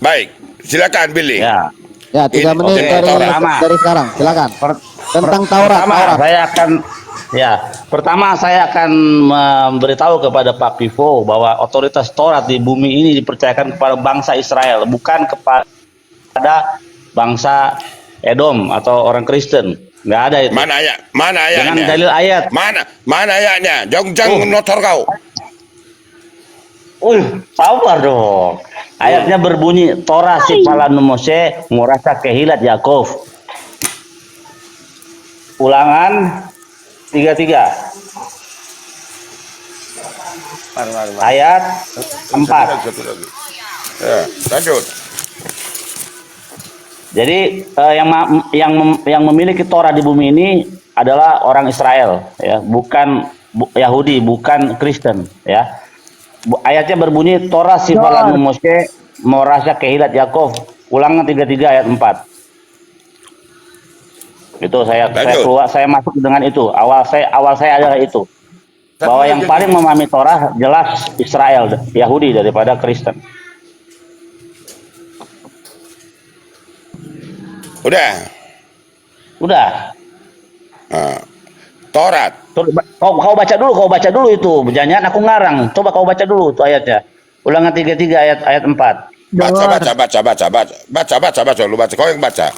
Baik, silakan Billy. Ya. Ya, 3 menit Oke, dari sekarang. Silakan. Tentang Taurat. Pertama saya akan memberitahu kepada Pak Pivo bahwa otoritas Taurat di bumi ini dipercayakan kepada bangsa Israel, bukan kepada bangsa Edom atau orang Kristen. Nggak ada itu. Mana ayat? Mana ayatnya? Dengan dalil ayat. Mana ayatnya? Jangan notor kau. Sabar dong. Ayatnya berbunyi, Torah sifalan Mose merasa kehilat Yakov. Ulangan 33. Ayat 4. Ya, lanjut. Jadi yang memiliki Torah di bumi ini adalah orang Israel, ya, bukan Yahudi, bukan Kristen, ya. Ayatnya berbunyi Torah sifalan Mose merasa kehilat Yakov. Ulangan 33 ayat 4. Itu saya masuk dengan itu. Awal saya adalah itu. Bahwa yang paling memahami Torah jelas Israel, Yahudi daripada Kristen. Udah. Taurat. Kau baca dulu itu. Jangan aku ngarang. Coba kau baca dulu tuh ayatnya. Ulangan 33 ayat 4. Baca. Lu baca. Kau yang baca.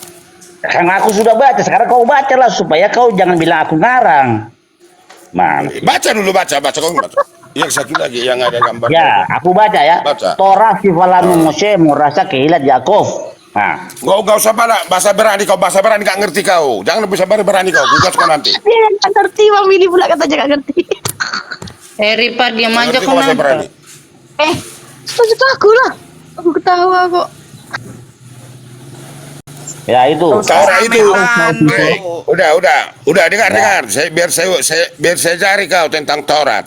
Kan aku sudah baca. Sekarang kau baca lah supaya kau jangan bilang aku ngarang. Mana? Baca dulu, baca. Kau yang baca. Yang satu lagi yang ada gambar. Ya, aku baca ya. Baca. Torah sifalan Mose merasa kehilat Yakov. Nah, Gak usah bahasa berani kau, gak ngerti kau. Jangan bisa berani kau, gugat kau nanti. Dia nggak ngerti, Bang Willy pula katanya nggak ngerti. Ripa diam aja Ngerti kau bahasa berani. Setuju aku lah. Aku ketawa kok. ya itu. Taurat itu. Udah dengar. Biar saya cari kau tentang Taurat.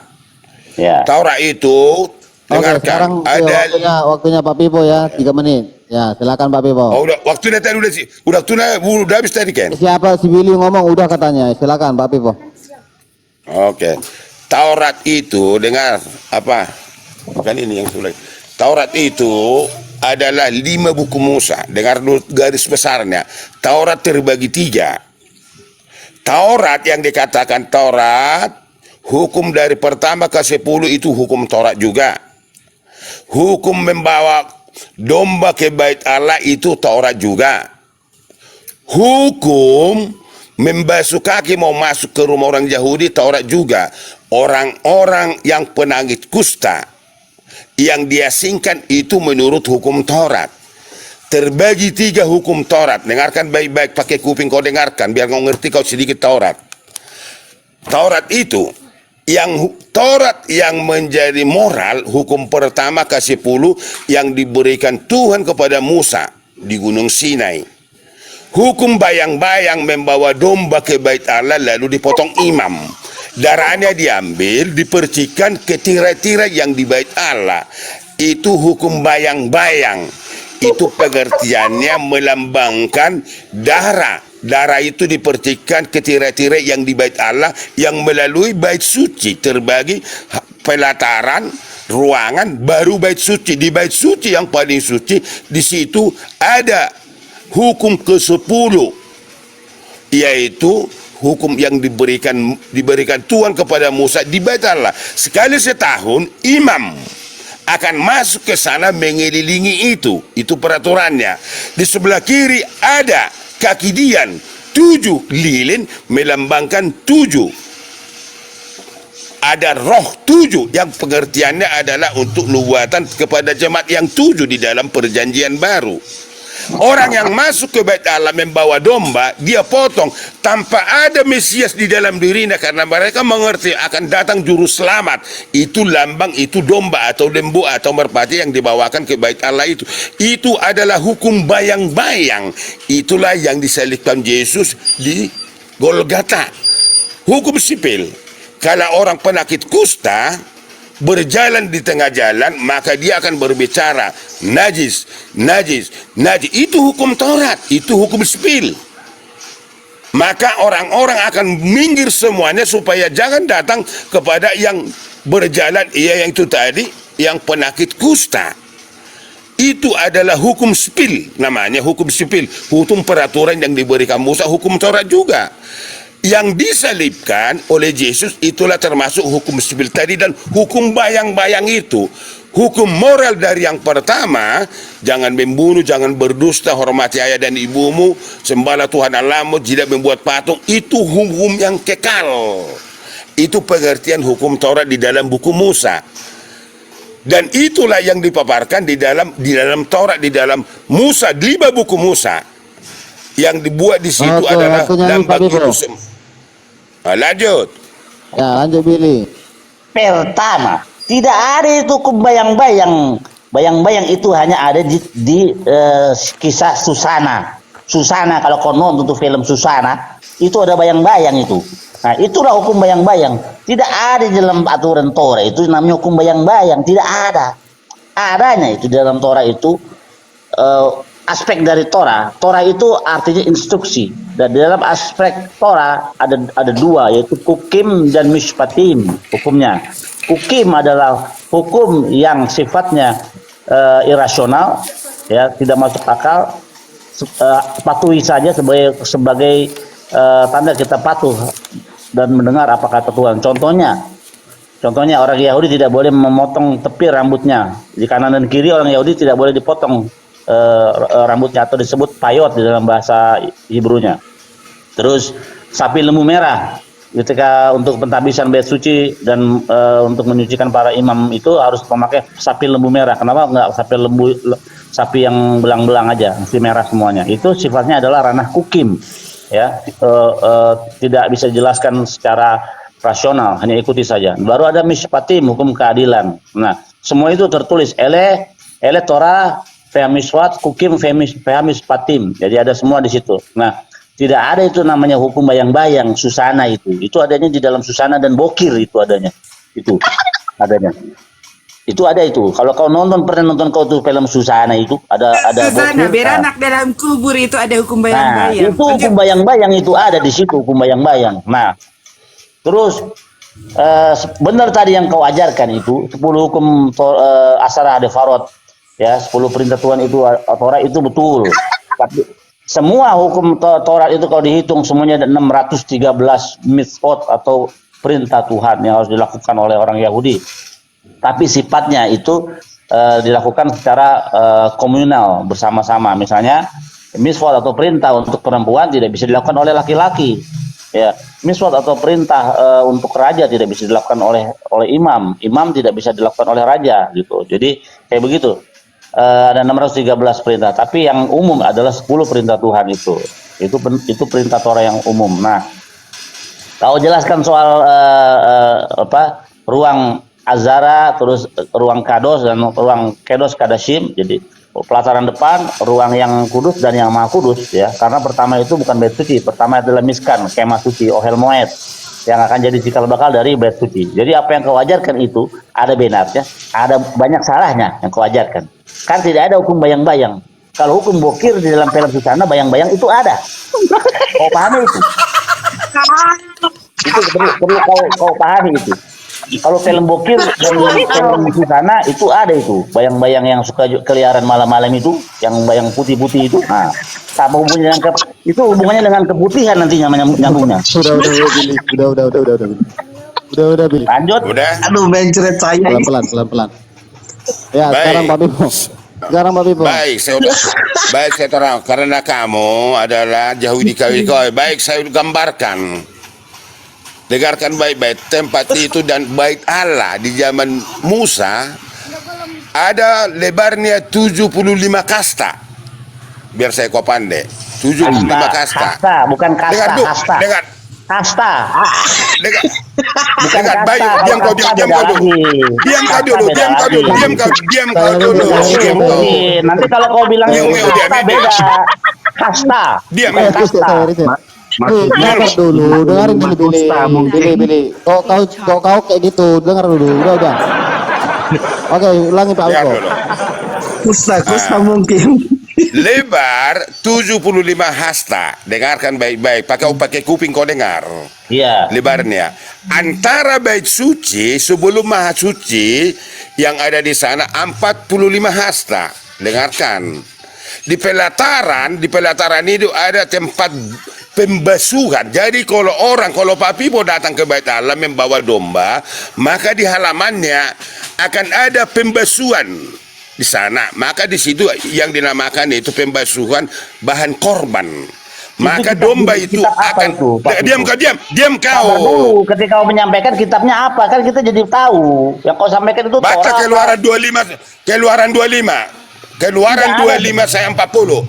Ya. Taurat itu dengarkan. Sekarang Ada waktunya Pak Pipo ya, 3 menit. Ya, silakan Pak Pipo. waktunya tadi udah habis tadi kan? Siapa si Billy ngomong udah katanya. Silakan Pak Pipo. Oke. Taurat itu dengar apa? Bukan ini yang sulit. Taurat itu adalah 5 buku Musa. Dengar dulu garis besarnya. Taurat terbagi 3. Taurat yang dikatakan Taurat, hukum dari pertama ke 10 itu hukum Taurat juga. Hukum membawa domba ke bait Allah itu Taurat juga. Hukum membasuh kaki mau masuk ke rumah orang Yahudi Taurat juga. Orang-orang yang penangit kusta yang diasingkan itu menurut hukum Taurat. Terbagi 3 hukum Taurat. Dengarkan baik-baik, pakai kuping kau dengarkan biar kau ngerti kau sedikit Taurat. Taurat itu Taurat yang menjadi moral, hukum pertama ke 10 yang diberikan Tuhan kepada Musa di Gunung Sinai. Hukum bayang-bayang membawa domba ke bait Allah lalu dipotong imam. Darahnya diambil, dipercikan ke tirai-tirai yang di bait Allah. Itu hukum bayang-bayang. Itu pengertiannya melambangkan darah. Darah itu dipercikan ke tirai-tirai yang di bait Allah yang melalui bait suci. Terbagi pelataran, ruangan, baru bait suci. Di bait suci yang paling suci, di situ ada hukum ke-10, yaitu hukum yang diberikan Tuhan kepada Musa di bait Allah. Sekali setahun imam akan masuk ke sana mengelilingi itu. Itu peraturannya. Di sebelah kiri ada kaki dian 7 lilin melambangkan 7. Ada roh 7 yang pengertiannya adalah untuk nubuatan kepada jemaat yang 7 di dalam perjanjian baru. Orang yang masuk ke bait Allah membawa domba, dia potong tanpa ada Mesias di dalam dirinya, karena mereka mengerti akan datang juru selamat. Itu lambang, itu domba atau lembu atau merpati yang dibawakan ke bait Allah itu. Itu adalah hukum bayang-bayang. Itulah yang disalibkan Yesus di Golgota. Hukum sipil. Kalau orang penakit kusta berjalan di tengah jalan, maka dia akan berbicara najis. Itu hukum Taurat, itu hukum sipil. Maka orang-orang akan minggir semuanya supaya jangan datang kepada yang berjalan, yang itu tadi, yang penakit kusta. itu adalah hukum sipil, namanya hukum sipil, hukum peraturan yang diberikan Musa, hukum Taurat juga. Yang disalibkan oleh Yesus itulah termasuk hukum sipil tadi, dan hukum bayang-bayang itu. Hukum moral dari yang pertama, jangan membunuh, jangan berdusta, hormati ayah dan ibumu, sembahlah Tuhan Allahmu, tidak membuat patung, itu hukum yang kekal. Itu pengertian hukum Taurat di dalam buku Musa. Dan itulah yang dipaparkan di dalam Taurat, di dalam Musa, 5 buku Musa. Yang dibuat di situ Oke, adalah waktunya lambang habis, Pak itu. Bipo. Lanjut. Ya, lanjut Billy. Pertama, tidak ada itu hukum bayang-bayang. Bayang-bayang itu hanya ada di kisah Susana. Susana, kalau kau nonton tuh film Susana, itu ada bayang-bayang itu. Nah, itulah hukum bayang-bayang. Tidak ada di dalam aturan Torah, itu namanya hukum bayang-bayang. Tidak ada. Adanya itu di dalam Torah itu aspek dari Torah. Torah itu artinya instruksi. Dan di dalam aspek Torah ada 2, yaitu hukim dan mishpatim hukumnya. Hukim adalah hukum yang sifatnya irasional, ya, tidak masuk akal, patuhi saja sebagai tanda kita patuh dan mendengar apa kata Tuhan. Contohnya orang Yahudi tidak boleh memotong tepi rambutnya. Di kanan dan kiri orang Yahudi tidak boleh dipotong rambutnya, atau disebut payot di dalam bahasa Hebrew-nya. Terus sapi lembu merah, ketika untuk pentabisan bait suci dan untuk menyucikan para imam itu harus memakai sapi lembu merah. Kenapa enggak sapi yang belang-belang aja, mesti merah semuanya? Itu sifatnya adalah ranah hukim, ya, tidak bisa dijelaskan secara rasional, hanya ikuti saja. Baru ada mishpatim, hukum keadilan. Nah, semua itu tertulis ele Torah Feamiswat, hukim Feamispatim. Jadi ada semua di situ. Nah, tidak ada itu namanya hukum bayang-bayang Susana itu. Itu adanya di dalam Susana dan Bokir, itu adanya. Itu adanya. Itu ada itu. Kalau kau pernah nonton kau tuh film Susana itu, ada Susana Bokir. beranak dalam kubur itu ada hukum bayang-bayang. Nah, itu hukum bayang-bayang itu ada di situ, hukum bayang-bayang. Nah, terus benar tadi yang kau ajarkan itu 10 hukum Asara Defarot, ya, 10 perintah Tuhan itu Torah itu betul. Tapi semua hukum Torah itu kalau dihitung semuanya ada 613 mitzvot atau perintah Tuhan yang harus dilakukan oleh orang Yahudi. Tapi sifatnya itu dilakukan secara komunal, bersama-sama. Misalnya mitzvot atau perintah untuk perempuan tidak bisa dilakukan oleh laki-laki. Ya, mitzvot atau perintah untuk raja tidak bisa dilakukan oleh imam. Imam tidak bisa dilakukan oleh raja gitu. Jadi kayak begitu. Ada 613 perintah, tapi yang umum adalah 10 perintah Tuhan itu. Itu perintah Torah yang umum. Nah, kau jelaskan soal ruang Azara, terus ruang Kados dan ruang Kedos Kadashim. Jadi pelataran depan, ruang yang kudus dan yang maha kudus, ya. Karena pertama itu bukan bait suci, pertama adalah miskan, kemah suci, ohel moed, yang akan jadi cikal bakal dari bait suci. Jadi apa yang kau ajarkan itu ada benarnya, ada banyak salahnya yang kau ajarkan. Kan tidak ada hukum bayang-bayang. Kalau hukum Bokir di dalam film Susana, bayang-bayang itu ada. Kau pahami itu? Itu perlu kau pahami itu. Kalau film Bokir dan film Susana itu ada itu. Bayang-bayang yang suka keliaran malam-malam itu, yang bayang putih-putih itu. Nah, apa hubungannya dengan itu hubungannya dengan keputihan nantinya nyambungnya. Udah Billy. Lanjut. Udah. Aduh, mencret saya. Pelan-pelan. Ya, Baik. sekarang Pak Bipo. Baik, saya terang. Karena kamu adalah Yahudi kawin-kawin. Baik, saya gambarkan. Dengarkan baik-baik. Tempat itu dan bait Allah di zaman Musa ada lebarnya 75 kasta. Biar saya kau pandai. 75 kasta. Kasta, bukan kasta, Dengar dulu, kasta. dengar. Kasta. Dengar. Bukan Dengar, kasta. baik. Kalau Diam kau kasta dulu. beda lagi. Diam kau Kasta dulu. beda lagi. Nanti kalau kau bilang Diam, itu diam, kasta diam. beda. Kasta. Diam. Bukan kasta. Dengar dulu, dengarin dulu Billy. Kau kayak gitu, dengar dulu, udah. Oke, ulangi Pak Dengar Bipo. dulu. Kusta mungkin. Lebar 75 hasta. Dengarkan baik-baik. Pakai kuping kau dengar. Iya. Lebarnya. Antara bait suci sebelum maha suci yang ada di sana 45 hasta. Dengarkan. Di pelataran itu ada tempat pembasuhan. Jadi kalau Pak Pipo datang ke Bait Allah membawa domba, maka di halamannya akan ada pembasuhan di sana. Maka di situ yang dinamakan itu pembasuhan bahan korban. Maka domba itu akan diam kau. Sabar dulu, ketika kau menyampaikan kitabnya apa, kan kita jadi tahu. Yang kau sampaikan itu Baca Torah. Keluaran 25 saya 40.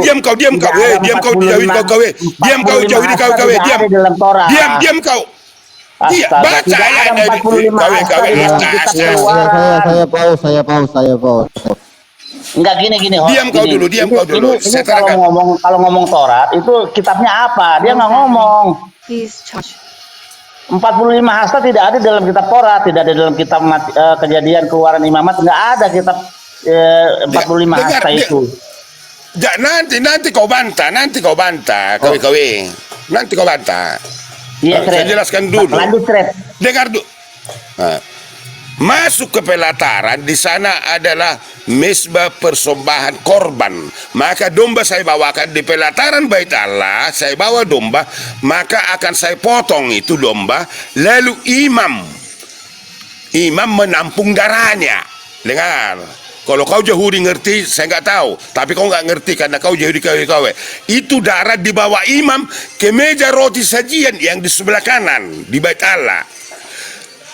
Diam kau, jauhi kau. Iya, baca ayatnya. Saya pause. Enggak gini. Diam kau dulu. Ini kalau ngomong Taurat itu kitabnya apa? Dia nggak ngomong. Please charge. 45 hasta tidak ada dalam kitab Taurat, tidak ada dalam kitab Kejadian, Keluaran, Imamat, nggak ada kitab 45 hasta itu. Nanti kau bantah, kawe. Nanti kau bantah. Iya, Saya jelaskan dulu. Lanjut, Tret. Dengar dulu. Masuk ke pelataran, di sana adalah mesbah persembahan korban. Maka domba saya bawakan di pelataran Bait Allah, saya bawa domba, maka akan saya potong itu domba, lalu imam menampung darahnya. Dengar. Kalau kau Yahudi ngerti, saya nggak tahu. Tapi kau nggak ngerti karena kau Yahudi kawe. Itu darah dibawa imam ke meja roti sajian yang di sebelah kanan di Bait Allah.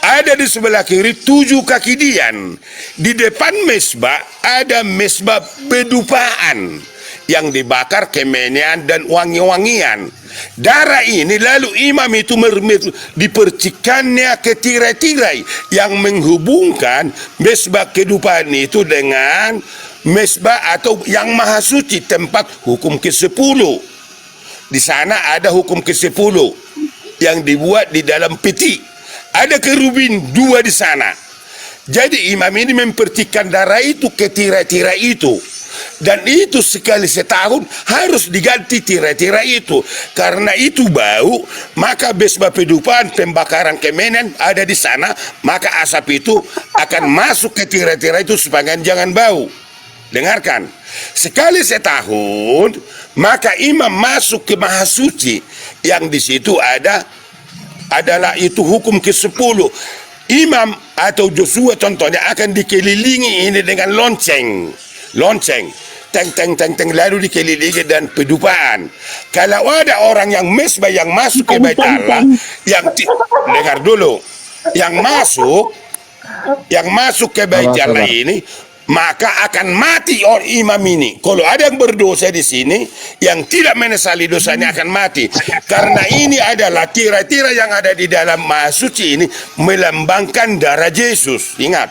Ada di sebelah kiri 7 kaki dian. Di depan mesbah ada mesbah pedupaan yang dibakar kemenyan dan wangi-wangian. Darah ini lalu imam itu dipercikannya ke tirai-tirai yang menghubungkan mesbah kedupaan itu dengan mesbah atau yang maha suci, tempat hukum ke-10. Di sana ada hukum ke-10 yang dibuat di dalam peti. Ada kerubin 2 di sana. Jadi imam ini mempercikan darah itu ke tirai-tirai itu. Dan itu sekali setahun harus diganti tirai-tirai itu. Karena itu bau, maka mesbah pedupaan pembakaran kemenyan ada di sana, maka asap itu akan masuk ke tirai-tirai itu supaya jangan bau. Dengarkan. Sekali setahun, maka imam masuk ke maha suci yang di situ adalah itu hukum ke-10. Imam atau Joshua contohnya akan dikelilingi ini dengan lonceng, teng lalu dikelilingi dan pedupaan. Kalau ada orang yang mesbah yang masuk ke Bait Allah, dengar dulu, yang masuk ke Bait Allah ini, maka akan mati orang imam ini. Kalau ada yang berdosa di sini, yang tidak menyesali dosanya akan mati. Karena ini adalah tirai-tirai yang ada di dalam maha suci ini melambangkan darah Yesus. Ingat,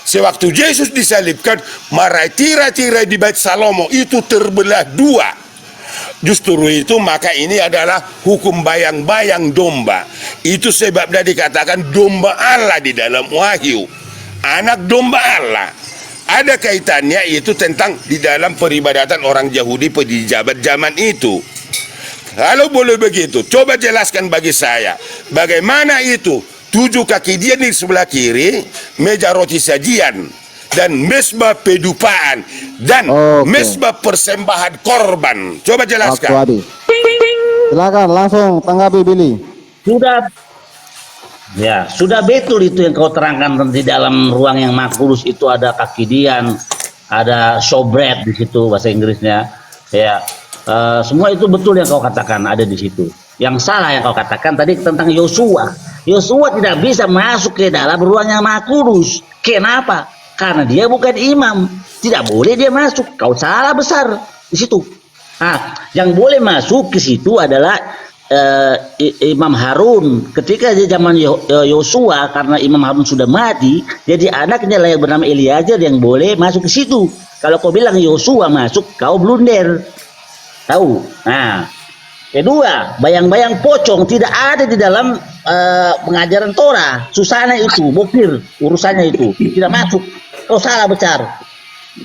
sewaktu Yesus disalibkan, marai tirai-tirai di Bait Salomo itu terbelah 2. Justru itu maka ini adalah hukum bayang-bayang domba. Itu sebabnya dikatakan domba Allah di dalam Wahyu. Anak domba Allah. Ada kaitannya itu tentang di dalam peribadatan orang Yahudi pejabat zaman itu. Kalau boleh begitu, coba jelaskan bagi saya, bagaimana itu 7 kaki dia di sebelah kiri, meja roti sajian, dan mesbah pedupaan, dan mesbah persembahan korban. Coba jelaskan. Waktu habis. Silakan langsung tanggapi Billy. Sudah betul itu yang kau terangkan. Di dalam ruang yang makulus itu ada kaki dian, ada showbread di situ bahasa Inggrisnya. Semua itu betul yang kau katakan ada di situ. Yang salah yang kau katakan tadi tentang Yosua. Yosua tidak bisa masuk ke dalam ruang yang makulus. Kenapa? Karena dia bukan imam. Tidak boleh dia masuk. Kau salah besar di situ. Yang boleh masuk ke situ adalah Imam Harun. Ketika di zaman Yosua, karena Imam Harun sudah mati, jadi anaknya lah yang bernama Eliazer yang boleh masuk ke situ. Kalau kau bilang Yosua masuk, kau blunder. Tahu? Kedua, bayang-bayang pocong tidak ada di dalam pengajaran Torah. Susana itu, bokir urusannya itu tidak masuk. Kau salah besar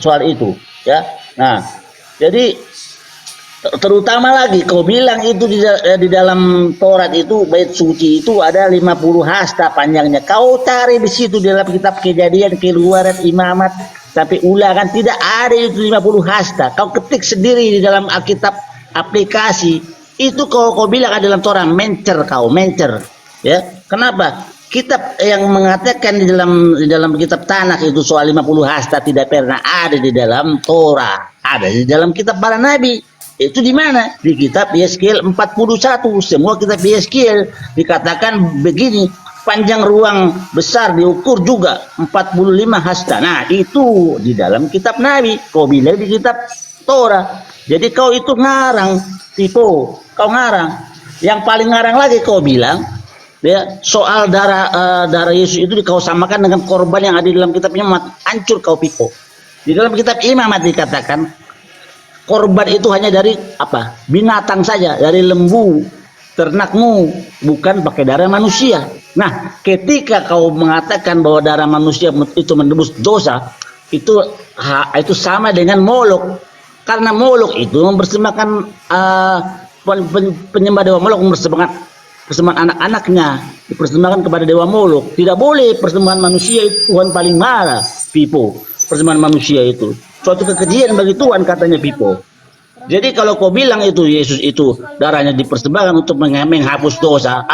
soal itu, ya. Jadi terutama lagi kau bilang itu di dalam Taurat itu bait suci itu ada 50 hasta panjangnya. Kau cari di situ dalam kitab Kejadian, Keluaran, Imamat, Tapi ulangan tidak ada itu 50 hasta. Kau ketik sendiri di dalam Alkitab aplikasi. Itu kau bilang ada dalam Torah, mencer kau, mencer. Ya, kenapa? Kitab yang mengatakan di dalam kitab Tanakh itu soal 50 hasta tidak pernah ada di dalam Torah. Ada di dalam kitab para nabi. Itu di mana? Di kitab Yeskiel 41. Semua kitab Yeskiel dikatakan begini, panjang ruang besar diukur juga 45 hasta. Nah, itu di dalam kitab nabi. Kau bilang di kitab Torah. Jadi kau itu ngarang, tipu. Kau ngarang. Yang paling ngarang lagi kau bilang, ya, soal darah Yesus itu kau samakan dengan korban yang ada di dalam kitab Imamat. Hancur kau pipo. Di dalam kitab Imamat dikatakan korban itu hanya dari apa? Binatang saja, dari lembu, ternakmu, bukan pakai darah manusia. Nah, ketika kau mengatakan bahwa darah manusia itu menebus dosa, itu sama dengan Molok. Karena Molok itu mempersembahkan penyembah dewa Molok persembahan anak-anaknya dipersembahkan kepada dewa Molok. Tidak boleh persembahan manusia itu, Tuhan paling marah, pipo. Persembahan manusia itu suatu kekejian bagi Tuhan, katanya pipo. Jadi kalau kau bilang itu Yesus itu darahnya dipersembahkan untuk menghapus dosa,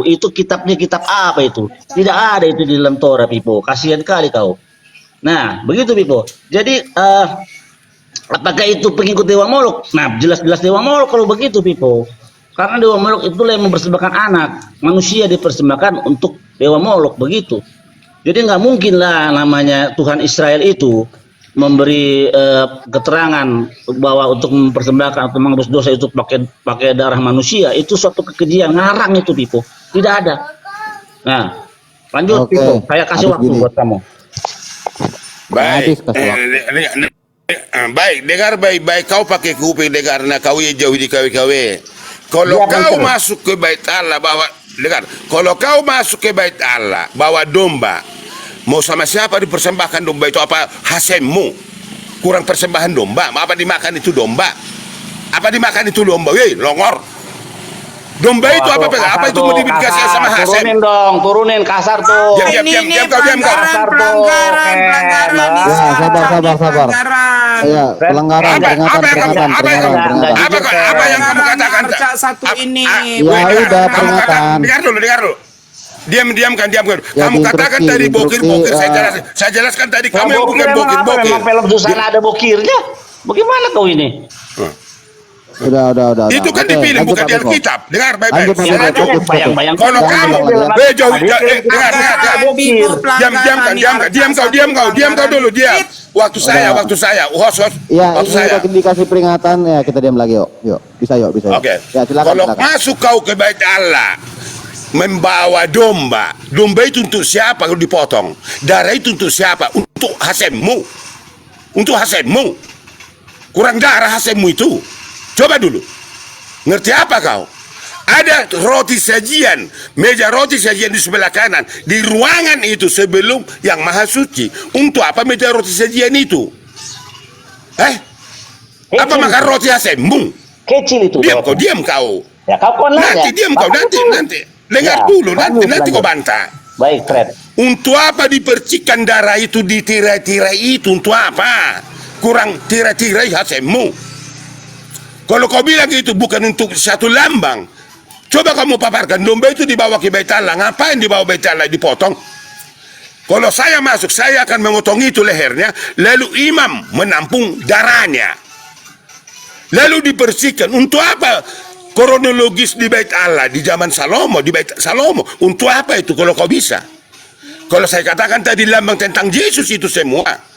itu kitabnya kitab apa itu? Tidak ada itu di dalam Torah, pipo. Kasihan kali kau. Nah, begitu pipo. Jadi apakah itu pengikut dewa Molok? Nah, jelas-jelas dewa Molok kalau begitu, pipo. Karena dewa Molok itulah yang mempersembahkan anak. Manusia dipersembahkan untuk dewa Molok, begitu. Jadi nggak mungkin lah namanya Tuhan Israel itu memberi keterangan bahwa untuk mempersembahkan atau menghapus dosa itu pakai darah manusia. Itu suatu kekejian, ngarang itu, pipo. Tidak ada. Nah, lanjut, pipo. Saya kasih waktu buat kamu. Baik, baik, dengar baik-baik, kau pakai kuping dengar, nah kau yang jauh di kawe-kawe. Kalau kau masuk ke bait Allah dengar, kalau kau masuk ke bait Allah bawa domba, mau sama siapa dipersembahkan domba itu? Apa hasemmu? Kurang persembahan domba, apa dimakan itu domba? Apa dimakan itu domba? Weh, longor. Domba itu apa itu mau dikasih sama Hasem? Turunin dong, turunin kasar tuh. Diam kau. Pelanggaran. Sabar. Ya, pelanggaran, peringatan. Apa yang kamu katakan? Satu ini. Ya udah, peringatan. Dengar dulu. Diam kan. Ya, Kamu katakan tadi bokir. Saya jelaskan tadi kamu yang bukan bokir. Memang film Susana ada bokirnya. Bagaimana kau ini? Udah. Itu kan Oke, dipilih lanjut, bukan di Pak Petro. Alkitab. Dengar baik-baik. Lanjut, Pak Dengar Petro. dulu. Bayang-bayang. Kalau kamu diam kau dulu. Waktu saya. Host. Ya, Waktu ini saya. udah dikasih peringatan ya, kita diam lagi yuk. Bisa. Oke. Ya, silakan. Kalau masuk kau ke bait Allah membawa domba itu untuk siapa kalau dipotong? Darah itu untuk siapa? Untuk Hasemmu. Kurang darah Hasemmu itu. Coba dulu. Ngerti apa kau? Ada roti sajian, meja roti sajian di sebelah kanan, di ruangan itu sebelum yang maha suci. Untuk apa meja roti sajian itu? Apa makan roti Hasemmu? Kecil itu. Diam kau. Ya, kau Nanti diam kau, nanti. Dengar dulu, nanti kau bantah. Baik, Fred. Untuk apa dipercikan darah itu di tirai-tirai itu? Untuk apa? Kurang tirai-tirai Hasemmu. Kalau kau bilang itu bukan untuk satu lambang, coba kamu paparkan domba itu dibawa ke bait Allah. Ngapain dibawa bait Allah dipotong? Kalau saya masuk, saya akan memotong itu lehernya, lalu imam menampung darahnya. Lalu dibersihkan. Untuk apa? Kronologis di bait Allah di zaman Salomo, di bait Salomo. Untuk apa itu kalau kau bisa? Kalau saya katakan tadi lambang tentang Yesus itu semua.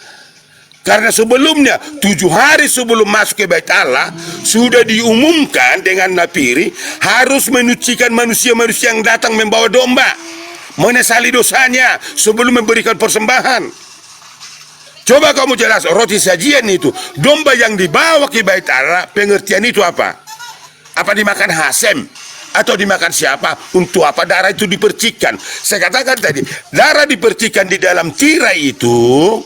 Karena sebelumnya 7 hari sebelum masuk ke bait Allah sudah diumumkan dengan napiri harus menyucikan manusia-manusia yang datang membawa domba, menyesali dosanya sebelum memberikan persembahan. Coba kamu jelas roti sajian itu, domba yang dibawa ke bait Allah, pengertian itu apa? Apa dimakan Hasem? Atau dimakan siapa? Untuk apa darah itu dipercikan? Saya katakan tadi, darah dipercikan di dalam tirai itu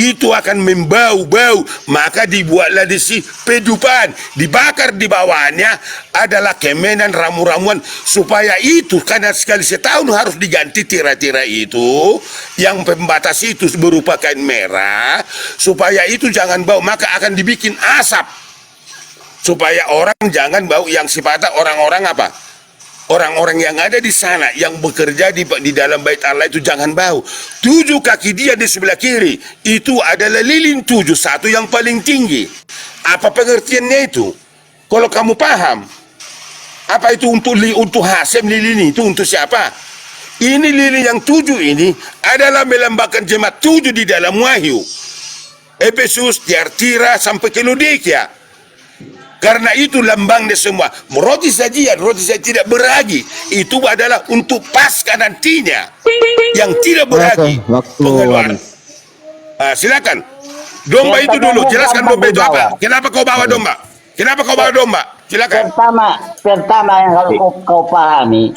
itu akan membau-bau, maka dibuatlah di si pedupan, dibakar di bawahnya adalah kemenan ramu-ramuan supaya itu, karena sekali setahun harus diganti tirai-tirai itu yang pembatas itu berupa kain merah, supaya itu jangan bau, maka akan dibikin asap supaya orang jangan bau, yang sifatnya orang-orang apa? Orang-orang yang ada di sana yang bekerja di dalam bait Allah itu jangan bau. 7 kaki dia di sebelah kiri itu adalah lilin 7, satu yang paling tinggi. Apa pengertiannya itu? Kalau kamu paham, apa itu untuk Hasim lilin itu untuk siapa? Ini lilin yang 7 ini adalah melambangkan jemaat 7 di dalam Wahyu. Efesus, Tiatira sampai ke Laodikia. Karena itu lambangnya semua. Roti sajian, roti saya tidak beragi. Itu adalah untuk Paskah nantinya. Yang tidak beragi. Pengeluaran. Silakan. Domba itu dulu. Jelaskan domba itu apa. Kenapa kau bawa domba? Kenapa kau bawa domba? Silakan. Pertama yang harus kau pahami.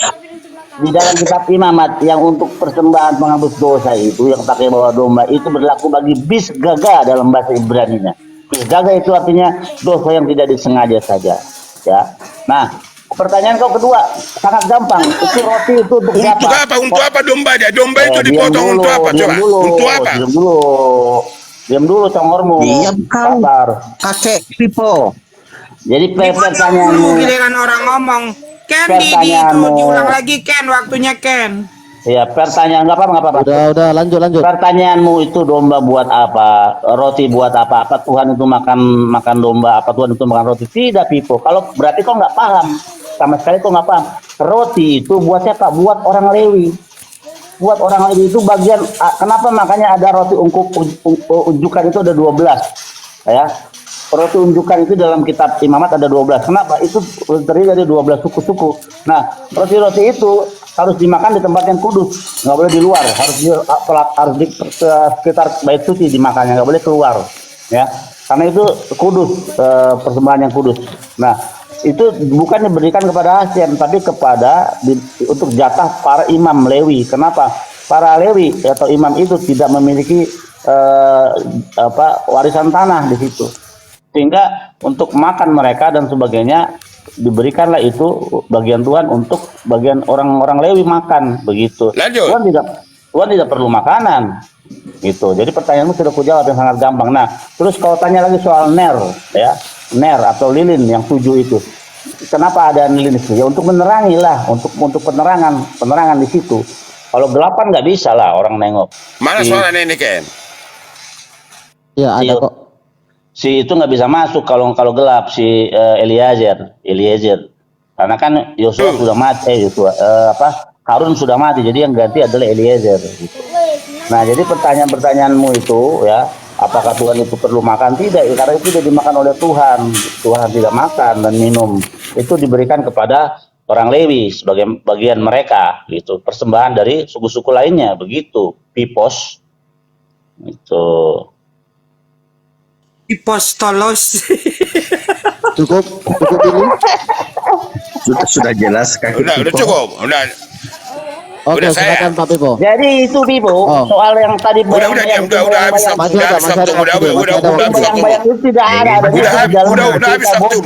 Di dalam kitab Imamat yang untuk persembahan penghapus dosa itu yang pakai bawa domba itu berlaku bagi bis gaga dalam bahasa Ibrani-nya. Gaga itu artinya dosa yang tidak disengaja saja, ya. Nah, pertanyaan kau kedua sangat gampang. Itu roti itu untuk siapa? Apa? Untuk apa domba dia? Domba itu dipotong untuk apa? Coba. Untuk apa? Diam dulu, congormu. Diam kau. Kakek Pipo. Jadi pertanyaanmu. Giliran orang ngomong. Ken diulang lagi Ken, waktunya Ken. Ya, pertanyaan nggak apa-apa. Udah, lanjut. Pertanyaanmu itu domba buat apa? Roti buat apa? Apa Tuhan itu makan domba? Apa Tuhan itu makan roti? Tidak, Pipo. Kalau berarti kau nggak paham. Sama sekali kau nggak paham. Roti itu buat siapa? Buat orang Lewi. Buat orang Lewi itu bagian. Kenapa makanya ada roti unjukan itu ada 12. Ya. Roti unjukan itu dalam kitab Imamat ada 12. Kenapa? Itu terdiri dari 12 suku-suku. Nah, roti-roti itu harus dimakan di tempat yang kudus, nggak boleh di luar, harus di sekitar bait suci dimakannya, nggak boleh keluar, ya, karena itu kudus, persembahan yang kudus. Nah, itu bukan diberikan kepada Hasim, tapi untuk jatah para imam Lewi. Kenapa? Para Lewi atau imam itu tidak memiliki warisan tanah di situ, sehingga untuk makan mereka dan sebagainya diberikanlah itu bagian Tuhan untuk bagian orang-orang Lewi makan begitu. Lanjut. Tuhan tidak perlu makanan gitu. Jadi pertanyaanmu sudah kujawab yang sangat gampang. Nah, terus kau tanya lagi soal ner, ya, ner atau lilin yang 7 itu. Kenapa ada lilin itu? Ya untuk menerangi lah, untuk penerangan di situ. Kalau gelapan nggak bisa lah orang nengok. Mana suaranya ini Ken? Ya ada kok. Si itu nggak bisa masuk kalau gelap, si Eliezer, karena kan Yosua sudah mati, Harun sudah mati, jadi yang ganti adalah Eliezer. Gitu. Nah, jadi pertanyaanmu itu, ya, apakah Tuhan itu perlu makan? Tidak, karena itu sudah dimakan oleh Tuhan. Tuhan tidak makan dan minum, itu diberikan kepada orang Lewi sebagai bagian mereka, gitu. Persembahan dari suku-suku lainnya, begitu. Pipos, itu. Ipostolos. Cukup ini. Sudah jelas kakek Udah Pipo. cukup. Oke, Udah silakan Pak Pipo. Jadi itu Pipo, soal yang tadi Udah habis waktu. Bayang-bayang itu tidak ada. Udah habis waktu.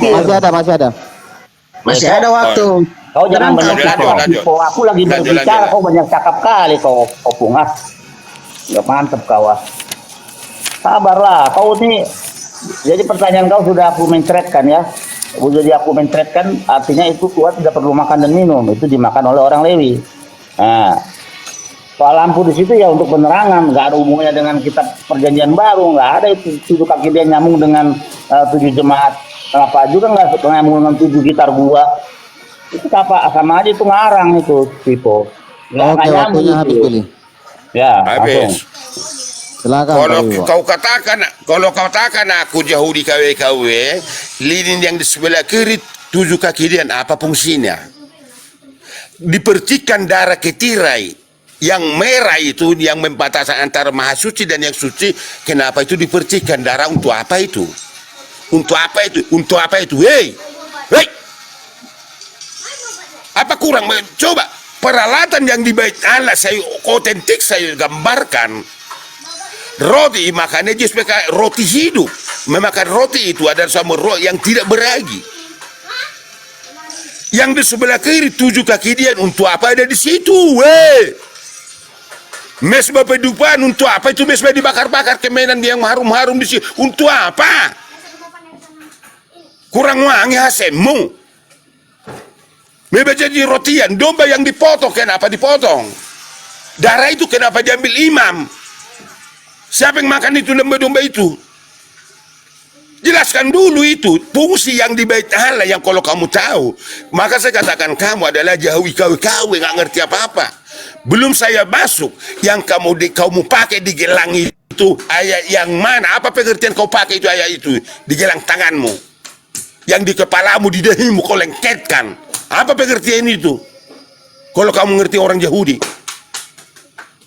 Masih ada waktu. Kau jangan banyak cakap, lanjut. Pipo. Aku lagi berbicara, kau banyak cakap kali kau pungas. Gak mantep kau. Sabarlah, kau ini. Jadi pertanyaan kau sudah aku mencretkan ya. Jadi aku mencretkan artinya itu Tuhan tidak perlu makan dan minum, itu dimakan oleh orang Lewi. Nah, soal lampu di situ ya untuk penerangan, nggak ada hubungannya dengan kitab Perjanjian Baru, nggak ada itu 7 kaki dia nyambung dengan 7 jemaat. Kenapa juga nggak nyambung dengan 7 gitar gua? Itu apa? Sama aja itu ngarang itu, Pipo. Oke, waktunya habis pilih. Ya, habis. Silakan. Kalau kau katakan aku Yahudi KW, lilin yang di sebelah kiri 7 kaki dia, apa fungsinya? Dipercikan darah ke tirai yang merah itu yang membatasi antara maha suci dan yang suci. Kenapa itu dipercikan darah? Untuk apa itu? Untuk apa itu? Untuk apa itu? Hei, apa kurang? Coba peralatan yang di bait Allah saya otentik saya gambarkan. roti, makanya Yesus pakai roti hidup. Memakan roti itu adalah sama roh yang tidak beragi. Yang di sebelah kiri 7 kaki dia, untuk apa ada di situ? Mesbah kehidupan, untuk apa itu mesbah dibakar-bakar, kemenan yang harum-harum di situ? Untuk apa? Kurang wangi hasilmu. Memang jadi rotian, domba yang dipotong, kenapa dipotong? Darah itu kenapa diambil imam? Siapa yang makan itu domba-domba itu? Jelaskan dulu itu fungsi yang di bait Allah yang kalau kamu tahu. Maka saya katakan kamu adalah jauhi kau nggak ngerti apa-apa. Belum saya masuk yang kamu pakai di gelang itu ayat yang mana? Apa pengertian kau pakai itu ayat itu di gelang tanganmu? Yang di kepalamu, di dahimu kau lengketkan. Apa pengertian itu? Kalau kamu ngerti orang Yahudi.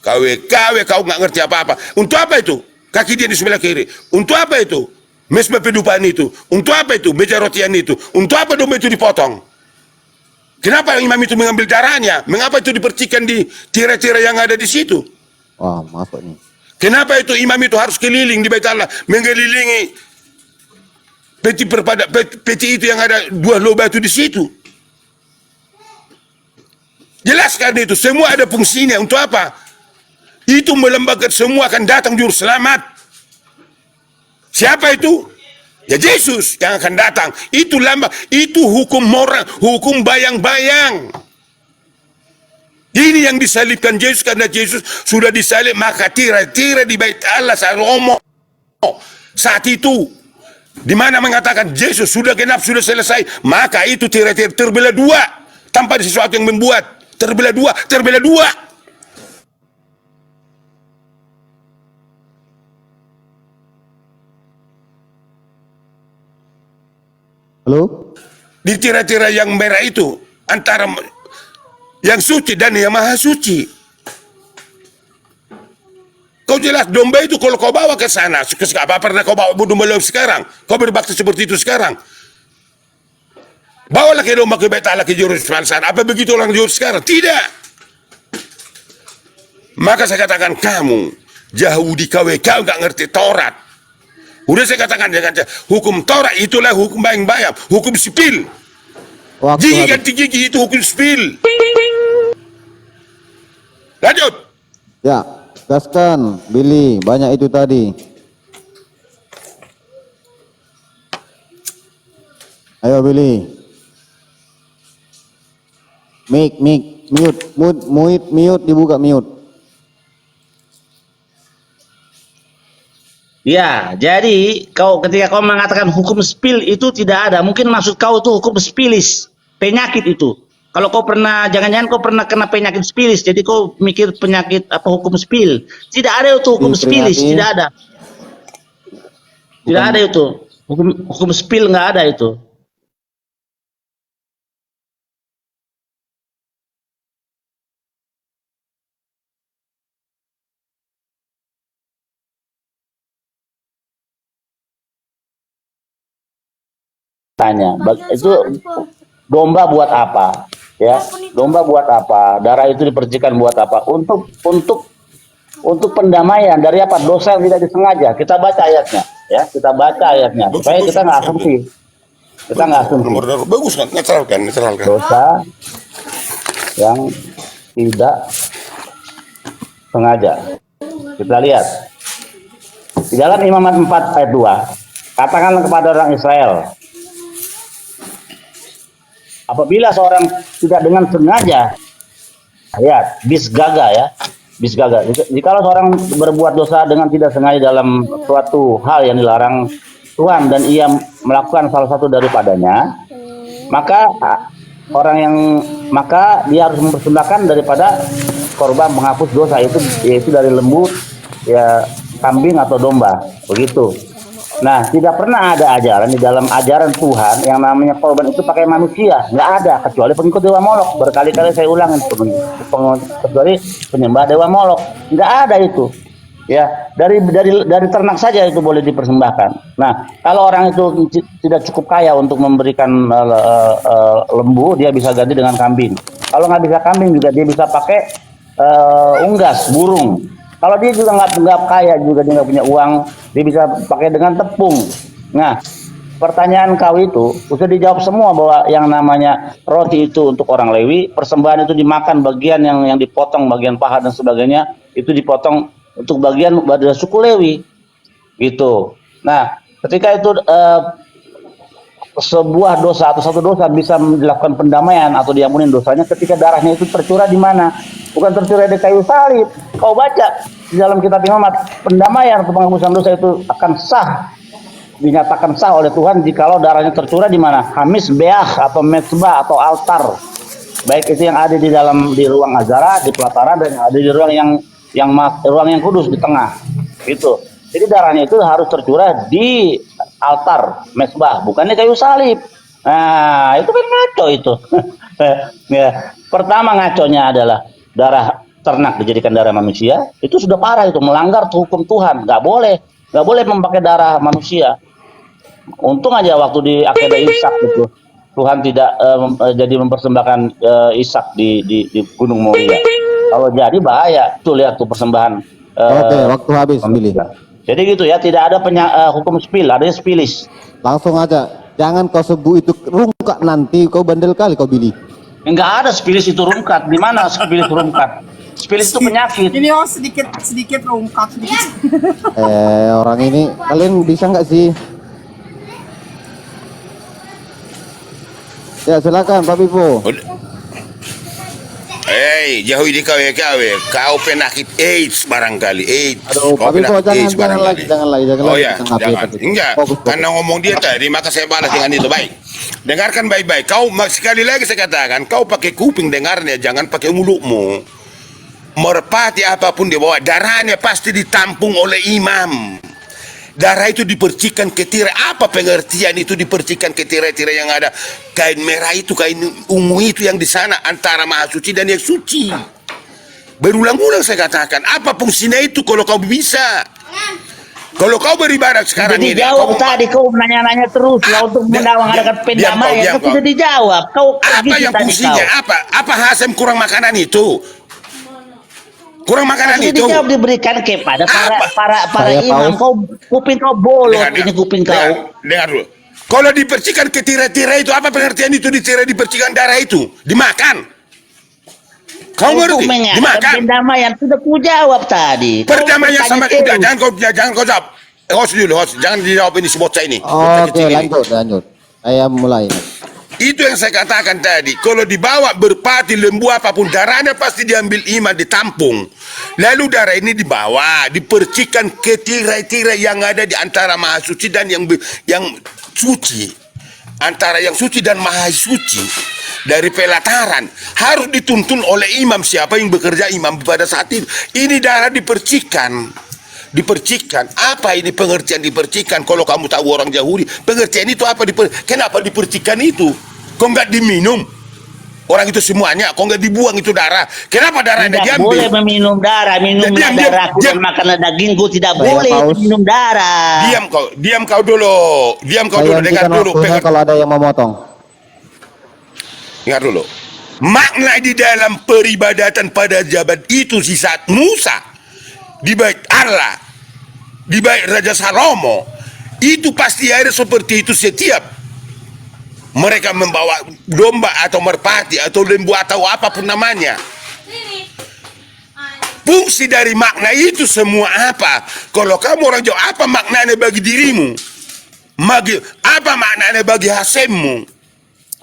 Kau nggak ngerti apa-apa. Untuk apa itu? Kaki dia di sebelah kiri. Untuk apa itu? Mesbah kehidupan itu. Untuk apa itu? Meja rotian itu. Untuk apa domba itu dipotong? Kenapa imam itu mengambil darahnya? Mengapa itu dipercikan di tirai-tirai yang ada di situ? Wah, masuk nih. Kenapa itu imam itu harus keliling di bait Allah, mengelilingi peti itu yang ada 2 lubang itu di situ? Jelaskan itu. Semua ada fungsinya. Untuk apa? Itu melembagakan semua akan datang juru selamat. Siapa itu? Ya Yesus yang akan datang. Itu lambang, itu hukum moral, hukum bayang-bayang. Ini yang disalibkan Yesus, karena Yesus sudah disalib, maka tirai-tirai di bait Allah Salomo saat itu, di mana mengatakan Yesus sudah genap, sudah selesai, maka itu tirai-tirai terbelah 2 tanpa ada sesuatu yang membuat terbelah 2. Halo? Di tirai-tirai yang merah itu antara yang suci dan yang maha suci. Kau jelas domba itu kalau kau bawa ke sana, apa pernah kau bawa domba sekarang? Kau berbakti seperti itu sekarang? Bawalah ke domba ke bait Allah ke Yerusalem sana. Apa begitu orang Yerusalem sekarang? Tidak. Maka saya katakan kamu Yahudi kau nggak ngerti Taurat. Udah saya katakan dengan hukum Taurat itulah hukum bayang-bayang, hukum sipil. Gigi ganti gigi itu hukum sipil. Lanjut. Ya, gaskan Billy, banyak itu tadi. Ayo Billy. Mute, dibuka mute. Ya, jadi ketika kau mengatakan hukum spil itu tidak ada, mungkin maksud kau itu hukum spilis, penyakit itu. Kalau kau pernah, jangan-jangan kau pernah kena penyakit spilis, jadi kau mikir penyakit apa hukum spil. Tidak ada itu hukum spilis, tidak ada. Tidak ada itu. Hukum spil nggak ada itu. Tanya, itu domba buat apa? Ya, domba buat apa? Darah itu dipercikan buat apa? Untuk pendamaian dari apa? Dosa yang tidak disengaja. Kita baca ayatnya, ya. Kita baca ayatnya supaya kita nggak asumsi. Kita nggak asumsi. Bagus kan? Netralkan. Dosa yang tidak sengaja. Kita lihat di dalam Imamat 4 ayat 2. Katakanlah kepada orang Israel, apabila seorang tidak dengan sengaja, lihat, bisgaga ya, bisgaga. Jikalau seorang berbuat dosa dengan tidak sengaja dalam suatu hal yang dilarang Tuhan dan ia melakukan salah satu daripadanya, maka dia harus mempersembahkan daripada korban menghapus dosa itu, yaitu dari lembu, ya kambing atau domba, begitu. Nah, tidak pernah ada ajaran di dalam ajaran Tuhan yang namanya korban itu pakai manusia, nggak ada, kecuali pengikut Dewa Molok. Berkali-kali saya ulangi, kecuali penyembah Dewa Molok, nggak ada itu. Ya, dari ternak saja itu boleh dipersembahkan. Nah, kalau orang itu tidak cukup kaya untuk memberikan lembu, dia bisa ganti dengan kambing. Kalau nggak bisa kambing juga dia bisa pakai unggas burung. Kalau dia juga nggak kaya juga, dia nggak punya uang, dia bisa pakai dengan tepung. Nah, pertanyaan kau itu sudah dijawab semua bahwa yang namanya roti itu untuk orang Lewi, persembahan itu dimakan bagian yang dipotong, bagian paha dan sebagainya itu dipotong untuk bagian pada suku Lewi, gitu. Nah, ketika itu sebuah dosa atau satu dosa bisa dilakukan pendamaian atau diampuni dosanya ketika darahnya itu tercurah di mana? Bukan tercurah di kayu salib. Kau baca di dalam kitab Imamat, pendamaian atau penghapusan dosa itu akan sah, dinyatakan sah oleh Tuhan jikalau darahnya tercurah di mana? Hamis beah atau mezbah atau altar. Baik itu yang ada di ruang azara, di pelataran, dan ada di ruang yang kudus di tengah. Itu. Jadi darahnya itu harus tercurah di altar mezbah, bukannya kayu salib. Nah, itu kan ngaco itu. Ya. Pertama ngaconya adalah darah ternak dijadikan darah manusia, itu sudah parah, itu melanggar hukum Tuhan. Nggak boleh memakai darah manusia. Untung aja waktu di akedah Ishak itu Tuhan tidak jadi mempersembahkan Ishak di Gunung Moria. Kalau jadi bahaya. Tuh lihat tuh persembahan. Oke, waktu habis, Billy. Jadi gitu ya, tidak ada hukum spill, adanya spillis. Langsung aja. Jangan kau sebut itu rungkat, nanti kau bandel kali kau, Billy. Enggak ada spillis itu rungkat. Di mana spillis rungkat? Spillis itu penyakit. Ini sedikit rungkat sedikit. Orang ini kalian bisa nggak sih? Ya silakan Pak Pipo. Jauhi di kawe-kawe. Kau penyakit AIDS barangkali. AIDS. Aduh, Kau Pak Pipo penyakit jangan lagi. Oh ya, Kita ngapain, jangan. Pak Pipo. Enggak, Fokus. karena ngomong dia tadi, maka saya balas dengan itu. Baik. Dengarkan baik-baik. Kau sekali lagi saya katakan, kau pakai kuping dengarnya, jangan pakai mulutmu. Merpati apapun dia bawa, darahnya pasti ditampung oleh imam. Darah itu dipercikan ke tirai. Apa pengertian itu dipercikan ke tirai-tirai yang ada? Kain merah itu, kain ungu itu yang di sana antara maha suci dan yang suci. Berulang-ulang saya katakan, apa fungsinya itu kalau kau bisa? Kalau kau beribadah sekarang Jadi ini, jawab tadi kau nanya-nanya terus lah untuk mendawangkan pendamaian, kau tidak dijawab. Kau apa yang fungsinya? Apa Hasem kurang makanan itu? Kurang makanan itu. Dijawab, diberikan kepada para Saya imam. Kau kuping kau bolot, ini kuping kau. Dengar dulu. Kalau dipercikan ke tirai-tirai itu, apa pengertian itu di tirai dipercikan darah itu? Dimakan. Kau ngerti? Dimakan. Pendamaian sudah ku jawab tadi. Perdamaian sama udah, jangan kau jawab. Host dulu, host. Jangan dijawab ini bocah ini. Bocah Oke, kecil ini. lanjut. Saya mulai. Itu yang saya katakan tadi. Kalau dibawa berpati lembu apapun, darahnya pasti diambil imam, ditampung. Lalu darah ini dibawa, dipercikan ke tirai-tirai yang ada di antara maha suci dan yang suci. Antara yang suci dan maha suci. Dari pelataran. Harus dituntun oleh imam, siapa yang bekerja imam pada saat itu. Ini darah dipercikan. Apa ini pengertian dipercikan? Kalau kamu tahu orang Yahudi, pengertian itu apa? Kenapa dipercikan itu? Kok nggak diminum? Orang itu semuanya, kok nggak dibuang itu darah? Kenapa darahnya Tidak diambil? boleh meminum darah, darahku dan makanlah dagingku, tidak boleh minum darah. Diam kau dulu, dengar dulu. Kalau ada yang memotong. Dengar dulu. Makna di dalam peribadatan pada zaman itu di saat Musa di bait Allah, di bait Raja Salomo, itu pasti ada seperti itu setiap mereka membawa domba atau merpati atau lembu atau apapun namanya. Fungsi dari makna itu semua apa? Kalau kamu orang Jawa, apa maknanya bagi dirimu? Apa maknanya bagi hasemmu?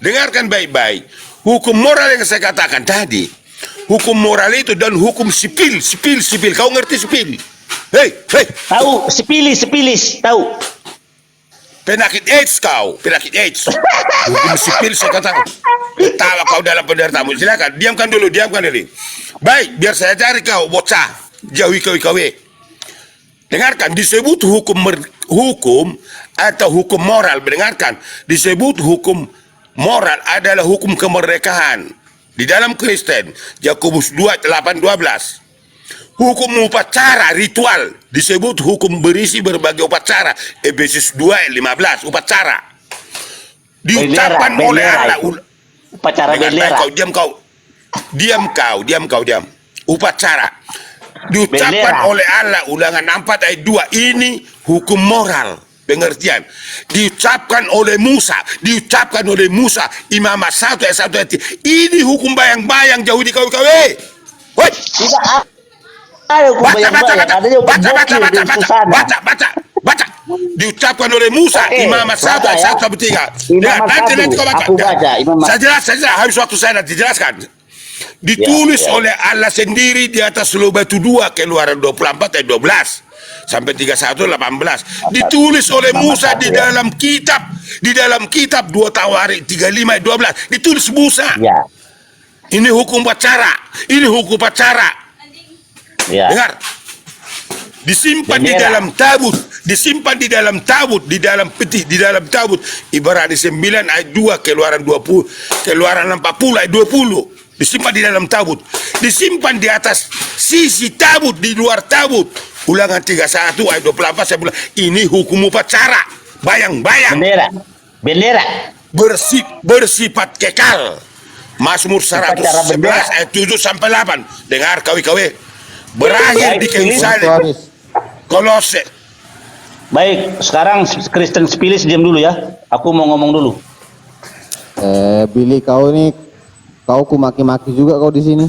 Dengarkan baik-baik. Hukum moral yang saya katakan tadi. Hukum moral itu dan hukum sipil. Kau ngerti sipil? Hei. Tahu, sipilis, tahu. Penyakit AIDS kau, penyakit AIDS. Hukum sipil saya katakan. Ketawa kau dalam penderitamu. Silakan, diamkan dulu. Baik, biar saya cari kau, bocah. Jauhi kau. Dengarkan, disebut hukum atau hukum moral. Dengarkan, disebut hukum moral adalah hukum kemerdekaan. Di dalam Kristen, Yakobus 2:8-12. Hukum upacara ritual disebut hukum berisi berbagai upacara. Efesus 2:15 upacara. Diucapkan oleh Allah. Upacara bendera. Diam kau. Upacara. diucapkan Bendera. oleh Allah Ulangan 4 ayat 2 ini hukum moral pengertian diucapkan oleh Musa Imam 1 ayat 1 ayat 3 ini hukum bayang-bayang jauh di kawe-kawe. Woi, Tidak ada hukum bayang-bayang, adanya hukum bokil di susana. baca. Diucapkan oleh Musa Oke, Imam 1 baca ayat ya. 1 sampai 3. Imam Nanti kau 1, baca. aku baca, Imam Saya jelas habis waktu saya nanti jelaskan. Ditulis Ya. oleh Allah sendiri di atas Lobatu 2 Keluaran 24 ayat 12 sampai 31 18. Ditulis oleh Musa di dalam kitab 2 Tawarik 35 ayat 12. Ditulis Musa. Ya, Ini hukum pacara. ya. Dengar. Disimpan di Bendera. dalam tabut, di dalam peti, di dalam tabut. Ibarat 9 ayat 2 Keluaran 20, Keluaran 40 ayat 20. Disimpan di dalam tabut, disimpan di atas sisi tabut, di luar tabut. Ulangan 31 ayat 24 saya bilang ini hukum upacara, bayang-bayang. Bendera. Bersifat kekal. Mazmur Upacara 111 bendera. ayat 7 sampai 8. Dengar kawe-kawe. Berakhir di kayu salib. Tuanis. Kolose. Baik, sekarang Kristen Spilis diam dulu ya. Aku mau ngomong dulu. Billy kau ku maki-maki juga kau di sini.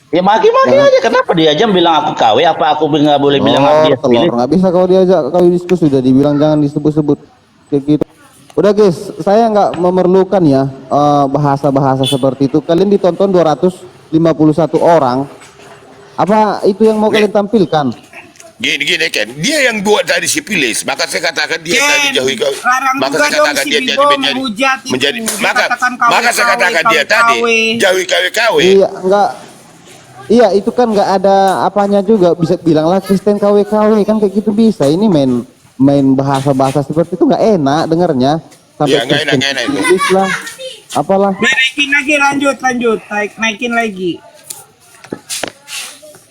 Ya maki-maki aja. Kenapa dia aja bilang aku KW? Apa aku nggak boleh bilang dia telur Spilis? nggak bisa kau diajak kau diskusi, sudah dibilang jangan disebut-sebut kayak gitu. Udah guys, saya nggak memerlukan ya bahasa-bahasa seperti itu. Kalian ditonton 251 orang. Apa itu yang mau kalian tampilkan? Gini kan, dia yang buat tadi sipilis, maka saya katakan dia Ken, tadi jauhi kau. larang Maka juga saya dong katakan si dia Bibo menghujat itu. menjadi Dia maka katakan saya katakan dia tadi jauhi kawe-kawe. Iya, enggak. Iya, itu kan nggak ada apanya juga. Bisa bilanglah Kristen KW-KW kan kayak gitu bisa. Ini main bahasa-bahasa seperti itu nggak enak dengarnya. Iya, nggak enak itu. Tulis lah, apalah. Naikin lagi, lanjut. Naikin lagi.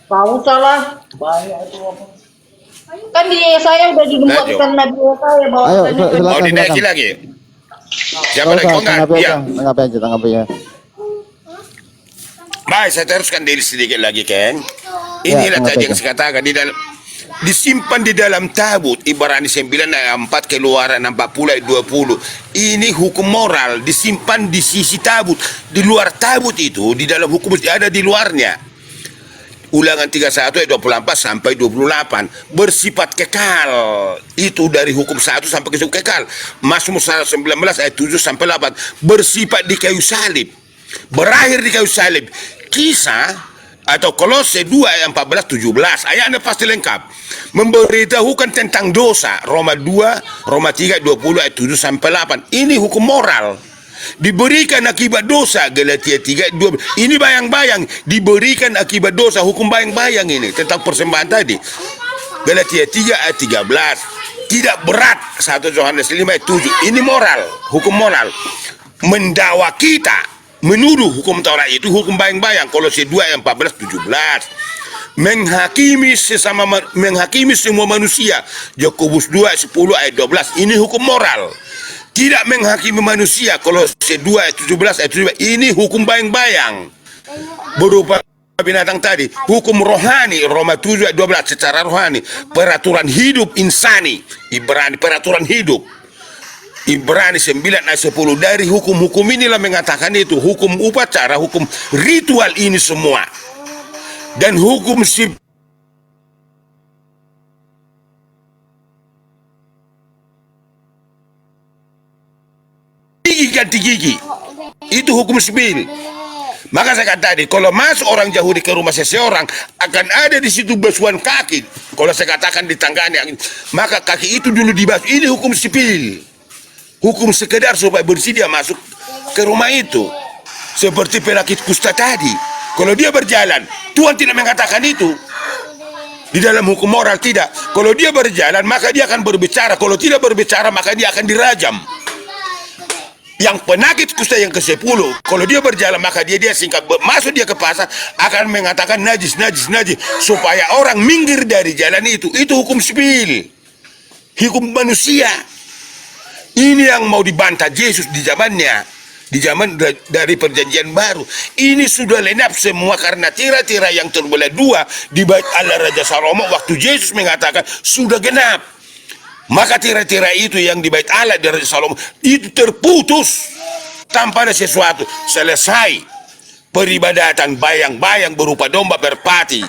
Tahu salah. Kan saya udah dibuatkan Nabi saya Ayo, bawakannya ke Mau silakan. dinaikin lagi? Siapa lagi? Kau nggak? Tanggapi Iya. aja, tanggapi aja. Baik, saya teruskan diri sedikit lagi, Ken. Inilah tanggapi tadi yang aja. saya katakan disimpan di dalam tabut Ibrani 9 ayat 4 Keluaran 40 ayat 20. Ini hukum moral disimpan di sisi tabut. Di luar tabut itu di dalam hukum ada di luarnya. Ulangan 31 ayat 24 sampai 28 bersifat kekal. Itu dari hukum 1 sampai ke kekal. Mazmur 19 ayat 7 sampai 8 bersifat di kayu salib. Berakhir di kayu salib. Kisah atau Kolose 2 ayat 14 17 ayatnya pasti lengkap memberitahukan tentang dosa. Roma 2 Roma 3 20 ayat 7 sampai 8 ini hukum moral diberikan akibat dosa. Galatia 3 2 ini bayang-bayang diberikan akibat dosa, hukum bayang-bayang ini tentang persembahan tadi. Galatia 3 ayat 13 tidak berat. 1 Yohanes 5 ayat 7 ini moral, hukum moral. Mendakwa kita menuduh hukum Taurat itu hukum bayang-bayang. Kolose 2 ayat 14 17 menghakimi semua manusia. Yakobus 2 ayat 10 ayat 12 ini hukum moral. Tidak menghakimi manusia. Kolose 2 ayat 17 ayat 17 ini hukum bayang-bayang berupa binatang tadi. Hukum rohani Roma 7 ayat 12 secara rohani. Peraturan hidup insani Ibrani peraturan hidup Ibrani 9 ayat 10 dari hukum-hukum inilah mengatakan itu hukum upacara, hukum ritual ini semua dan hukum gigi ganti gigi itu hukum sipil. Maka saya kata tadi kalau masuk orang Yahudi ke rumah seseorang akan ada di situ basuhan kaki. Kalau saya katakan di tangganya maka kaki itu dulu dibasuh. Ini hukum sipil. Hukum sekedar supaya bersih dia masuk ke rumah itu. Seperti penyakit kusta tadi. Kalau dia berjalan, Tuhan tidak mengatakan itu. Di dalam hukum moral tidak. Kalau dia berjalan, maka dia akan berbicara. Kalau tidak berbicara, maka dia akan dirajam. Yang penyakit kusta yang ke-10, kalau dia berjalan, maka dia singkat masuk dia ke pasar, akan mengatakan najis. Supaya orang minggir dari jalan itu. Itu hukum sipil. Hukum manusia. Ini yang mau dibantah Yesus di zamannya. di zaman dari perjanjian baru. Ini sudah lenap semua karena tira-tira yang terbelah dua di bait Allah Raja Salomo waktu Yesus mengatakan sudah genap. Maka tira-tira itu yang di bait Allah dari Raja Salomo itu terputus tanpa ada sesuatu. Selesai peribadatan bayang-bayang berupa domba merpati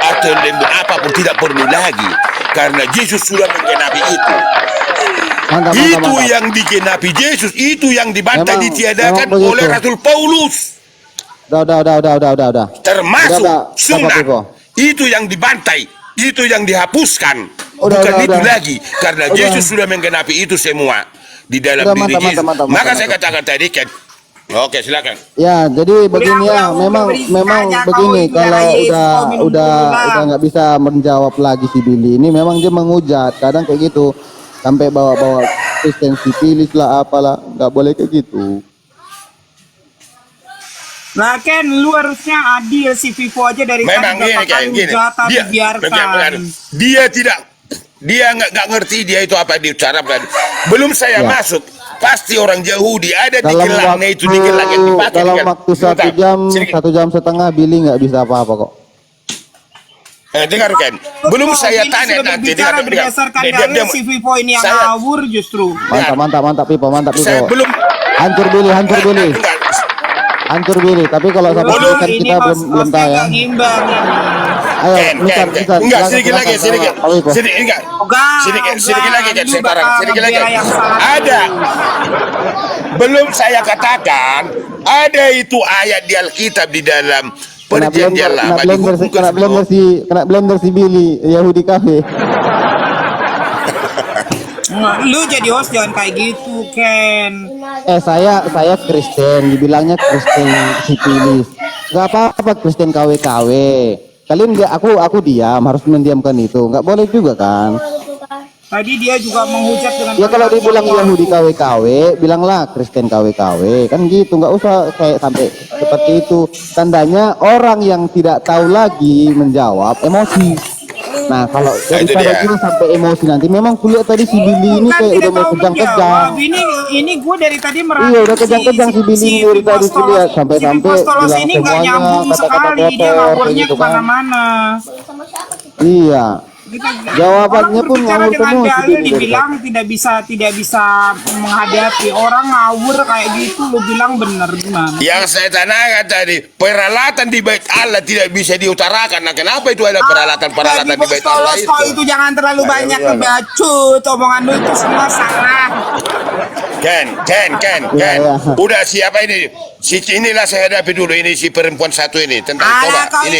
atau lembu apapun tidak perlu lagi karena Yesus sudah menggenapi itu. Mantap, Itu mantap. yang digenapi Yesus, itu yang dibantai Memang- ditiadakan memang begitu. oleh Rasul Paulus. Udah. Termasuk Udah, sunat. Piko. Itu yang dibantai, itu yang dihapuskan. Udah, Bukan udah, itu udah. lagi karena Udah. Yesus sudah menggenapi itu semua di dalam Udah, diri mantap, Yesus. mantap, Maka mantap. saya katakan tadi kan. Oke, silakan. Ya, jadi begini ya, udah, memang berisik memang aja, begini kau kalau udah, Yes, udah kau minum udah dulu lah. udah nggak bisa menjawab lagi si Billy ini, memang dia menghujat, kadang kayak gitu, sampai bawa-bawa Kristen sipilis lah apalah, nggak boleh kayak gitu. Nah Ken, lu harusnya adil si Vivo aja dari Memang tadi gini berapa kayak kali gini. hujatan Dia dibiarkan. dia tidak nggak ngerti dia itu apa diucapkan. Belum saya Ya. masuk, pasti orang Yahudi ada di Dalam gelangnya waktu itu di gelang yang dipakai. dalam di gelang. waktu satu Sebentar, jam sedikit. 1,5 jam Billy nggak bisa apa-apa kok. Dengar Ken, belum saya Ini tanya sudah nanti. berbicara berdasarkan dalil si Vivo ini yang Saya- ngawur justru. Mantap Pipo, mantap Saya Pipo. belum Hancur Billy. enggak. Hancur Billy, tapi kalau sampai Belum, ini kan ini kita belum tahu ya. nggak ngimbang ini. Ayo, Ken, Mister, enggak, silakan, sedikit lagi, silakan, sedikit. Pak Pipo. Sedikit, enggak. Enggak, Sedikit lagi Ken, lu saya parang, bakal sedikit lagi. membela yang salah. Ada. Belum saya katakan, ada itu ayat di Alkitab di dalam perjanjian lama di hukum ke-10. kena blender si Billy Yahudi kafe. Lu jadi host jangan kayak gitu Ken. Saya Kristen, dibilangnya Kristen sipilis. Gak apa-apa Kristen KW-KW. Kalian nggak, aku diam, harus mendiamkan itu. Nggak boleh juga kan? Tadi dia juga menghujat dengan Ya kalau kata-kata dibilang yang Yahudi KW-KW, bilanglah Kristen KW-KW. Kan gitu, nggak usah kayak sampai seperti itu. Tandanya orang yang tidak tahu lagi menjawab emosi. Nah kalau itu daripada dia. kita sampai emosi nanti, memang kuliah tadi si Billy ini Kan kayak tidak udah mau tahu kejang-kejang. menjawab. Ini gue dari tadi merhatiin Iya udah kejang-kejang si Billy ini dari tadi kuliah sampai-sampai Postolos bilang ini nggak semuanya nyambung kata-kata sekali, dia kotor ngawurnya gitu kan. kemana-mana. Iya. Gitu. Jawabannya Orang pun berbicara ngawur dengan semua si dalil Billy dari dibilang tidak bisa menghadapi orang ngawur kayak gitu, lu bilang bener gimana? Yang saya tanyakan tadi, peralatan di bait Allah tidak bisa diutarakan. Nah, kenapa itu ada peralatan-peralatan di bait Allah Postolos kok itu jangan terlalu banyak kebacut, omongan lu itu semua salah. Ken. Ya. Udah siapa ini? Si inilah saya hadapi dulu ini si perempuan satu ini tentang Alah, coba kau ini.